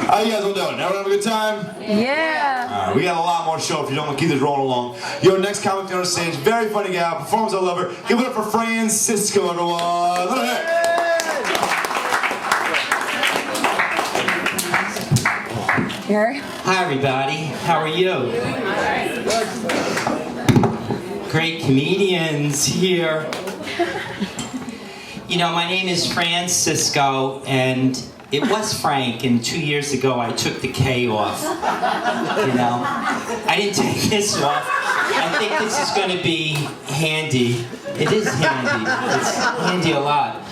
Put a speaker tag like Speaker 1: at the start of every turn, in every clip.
Speaker 1: How you guys all doing? Everyone have a good time?
Speaker 2: Yeah.
Speaker 1: We got a lot more show if you don't want to keep this rolling along. Your next comic on stage, very funny gal, performance I love her. Give it up for Fran Sisco, everyone. Let her hit.
Speaker 2: Here.
Speaker 3: Hi everybody, how are you? Great comedians here. You know, my name is Fran Sisco, and it was Frank, and 2 years ago I took the K off. You know, I didn't take this off. I think this is going to be handy. It is handy. It's handy a lot.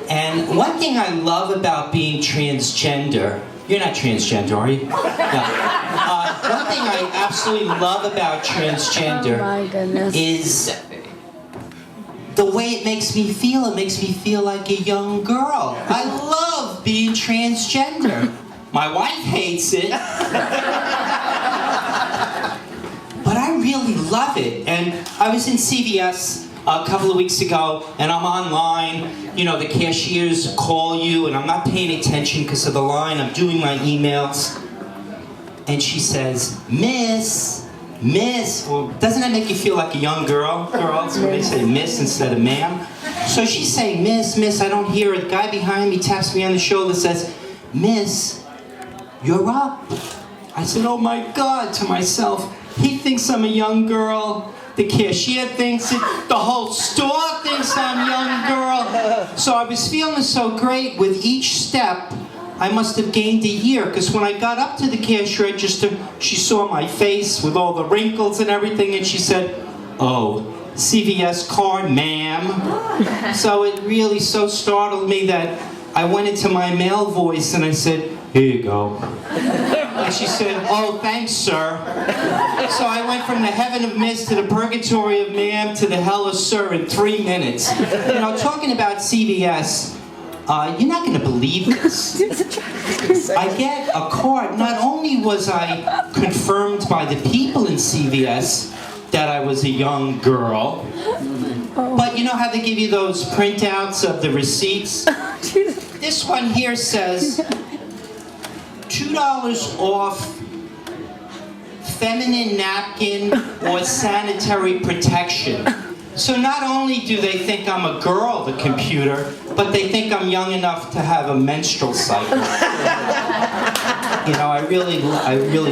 Speaker 3: And one thing I love about being transgender, you're not transgender, are you? No. One thing I absolutely love about transgender is the way it makes me feel. It makes me feel like a young girl. I love being transgender. My wife hates it. But I really love it. And I was in CVS a couple of weeks ago, and I'm online. You know, the cashiers call you, and I'm not paying attention because of the line. I'm doing my emails. And she says, Miss, well, doesn't that make you feel like a young girl? Girls, when they say miss instead of ma'am. So she's saying, miss, I don't hear it. The guy behind me taps me on the shoulder, says, Miss, you're up. I said, oh my God, to myself, he thinks I'm a young girl. The cashier thinks it. The whole store thinks I'm a young girl. So I was feeling so great with each step. I must have gained a year, because when I got up to the cash register, she saw my face with all the wrinkles and everything, and she said, oh, CVS card, ma'am. So it really so startled me that I went into my male voice and I said, here you go. And she said, oh, thanks, sir. So I went from the heaven of miss to the purgatory of ma'am to the hell of sir in 3 minutes. You know, talking about CVS, you're not going to believe this. I get a card. Not only was I confirmed by the people in CVS that I was a young girl, but you know how they give you those printouts of the receipts? This one here says $2 off feminine napkin or sanitary protection. So not only do they think I'm a girl, the computer, but they think I'm young enough to have a menstrual cycle. You know, I really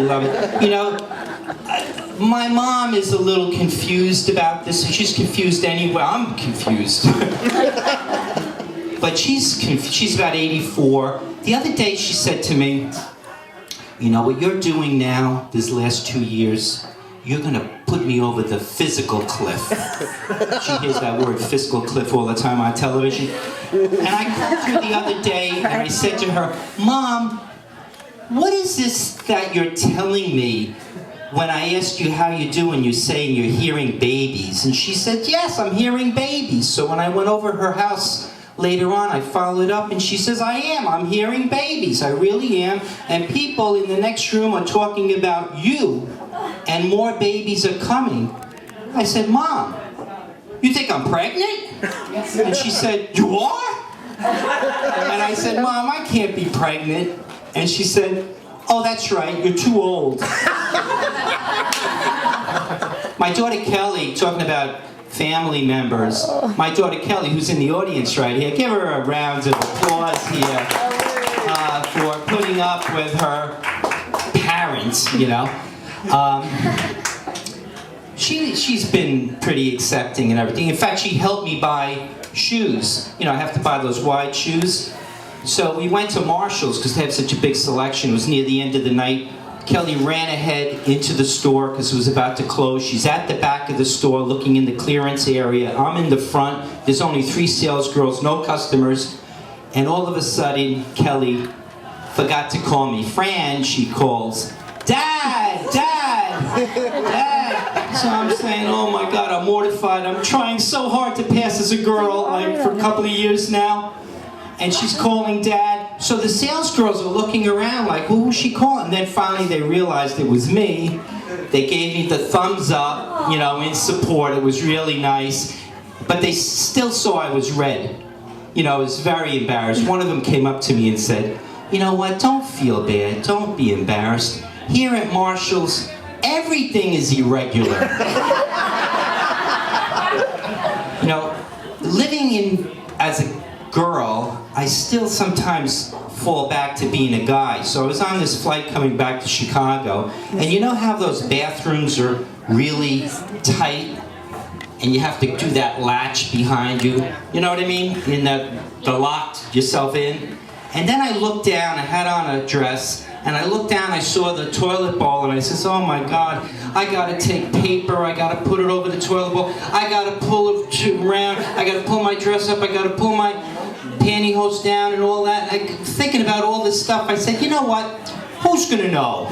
Speaker 3: love it. You know, my mom is a little confused about this. She's confused anyway. I'm confused. But she's about 84. The other day she said to me, you know, what you're doing now, these last 2 years, you're going to put me over the physical cliff. She hears that word, physical cliff, all the time on television. And I called her the other day and I said to her, Mom, what is this that you're telling me when I ask you how you do and you're saying you're hearing babies? And she said, yes, I'm hearing babies. So when I went over her house later on, I followed up and she says, I'm hearing babies, I really am. And people in the next room are talking about you. And more babies are coming. I said, Mom, you think I'm pregnant? And she said, you are? And I said, Mom, I can't be pregnant. And she said, oh, that's right, you're too old. My daughter Kelly, talking about family members, my daughter Kelly, who's in the audience right here, give her a round of applause here for putting up with her parents, you know. She's been pretty accepting and everything. In fact, she helped me buy shoes. You know, I have to buy those wide shoes. So we went to Marshall's because they have such a big selection. It was near the end of the night. Kelly ran ahead into the store because it was about to close. She's at the back of the store looking in the clearance area. I'm in the front. There's only 3 sales girls, no customers. And all of a sudden, Kelly forgot to call me. Fran, she calls, Dad! So I'm saying, oh my God, I'm mortified. I'm trying so hard to pass as a girl, like for a couple of years now. And she's calling Dad. So the sales girls are looking around like, well, who's she calling? And then finally they realized it was me. They gave me the thumbs up, you know, in support. It was really nice. But they still saw I was red. You know, I was very embarrassed. One of them came up to me and said, you know what, don't feel bad, don't be embarrassed. Here at Marshall's, everything is irregular. You know, living as a girl, I still sometimes fall back to being a guy. So I was on this flight coming back to Chicago, and you know how those bathrooms are really tight, and you have to do that latch behind you, you know what I mean? In the locked yourself in. And then I looked down, I had on a dress, and I looked down, I saw the toilet bowl, and I says, oh my God, I gotta take paper, I gotta put it over the toilet bowl, I gotta pull it around, I gotta pull my dress up, I gotta pull my pantyhose down and all that. Thinking about all this stuff, I said, you know what, who's gonna know?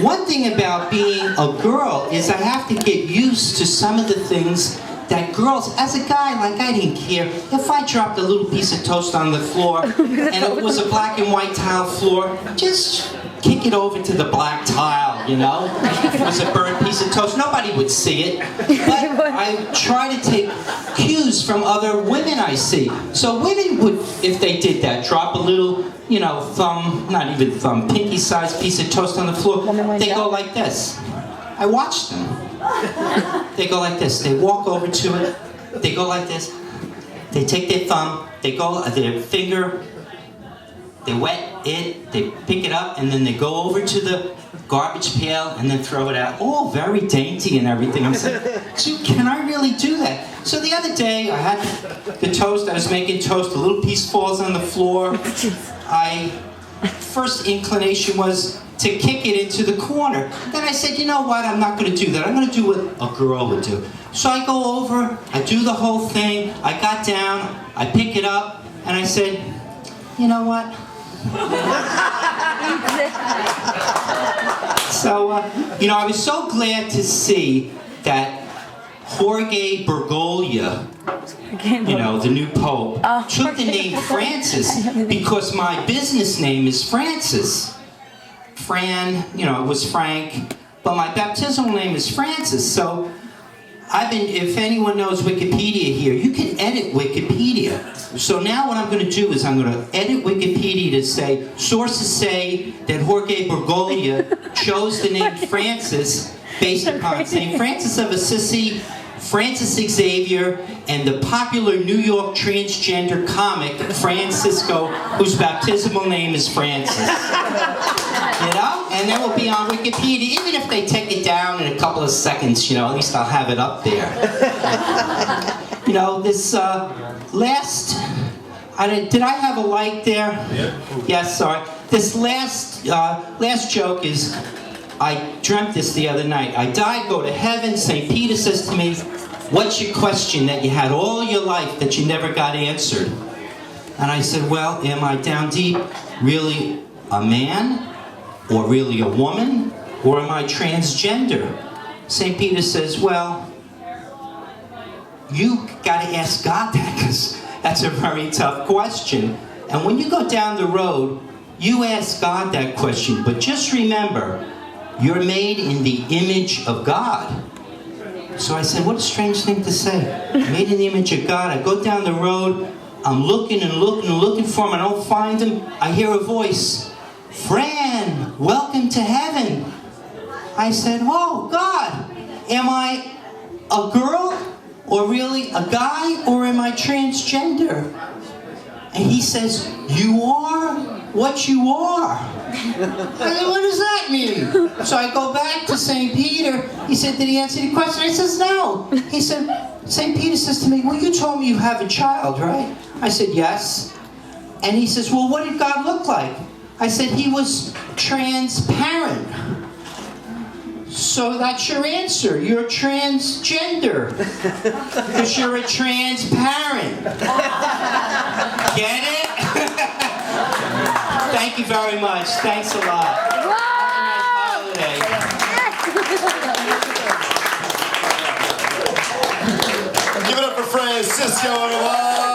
Speaker 3: One thing about being a girl is I have to get used to some of the things that girls, as a guy, like I didn't care. If I dropped a little piece of toast on the floor and it was a black and white tile floor, just kick it over to the black tile, you know? If it was a burnt piece of toast, nobody would see it. But I try to take cues from other women I see. So women would, if they did that, drop a little, you know, thumb, not even thumb, pinky-sized piece of toast on the floor. They go like this. I watched them. They go like this. They walk over to it. They go like this. They take their thumb. They go their finger. They wet it. They pick it up, and then they go over to the garbage pail and then throw it out. All very dainty and everything. I'm saying, can I really do that? So the other day, I had the toast. I was making toast. A little piece falls on the floor. First inclination was to kick it into the corner. Then I said, you know what, I'm not going to do that. I'm going to do what a girl would do. So I go over, I do the whole thing, I got down, I pick it up, and I said, you know what? So, you know, I was so glad to see that Jorge Bergoglio, you know, the new pope, took the name Francis because my business name is Francis. Fran, you know, it was Frank, but my baptismal name is Francis. So I've been, if anyone knows Wikipedia here, you can edit Wikipedia. So now what I'm going to do is I'm going to edit Wikipedia to say, sources say that Jorge Bergoglio chose the name Francis based upon St. Francis of Assisi, Francis Xavier, and the popular New York transgender comic Fran Sisco, whose baptismal name is Francis. You know? And that will be on Wikipedia. Even if they take it down in a couple of seconds, you know, at least I'll have it up there. You know, this did I have a light there? Yeah. Yes, sorry. This last joke is, I dreamt this the other night. I died, go to heaven. St. Peter says to me, what's your question that you had all your life that you never got answered? And I said, well, am I down deep really a man? Or really a woman? Or am I transgender? St. Peter says, well, you got to ask God that, because that's a very tough question. And when you go down the road, you ask God that question. But just remember, you're made in the image of God. So I said, what a strange thing to say. Made in the image of God. I go down the road, I'm looking and looking and looking for him. I don't find him. I hear a voice. Fran, welcome to heaven. I said, oh God, am I a girl or really a guy or am I transgender? And he says, you are what you are. I said, what does that mean? So I go back to St. Peter. He said, did he answer the question? I says, no. He said, St. Peter says to me, well, you told me you have a child, right? I said, yes. And he says, well, what did God look like? I said, he was transparent. So that's your answer. You're transgender. Because you're a transparent. Get it? Thank you very much. Thanks a lot. Have a nice holiday.
Speaker 1: Give it up for Fran Sisco, everyone.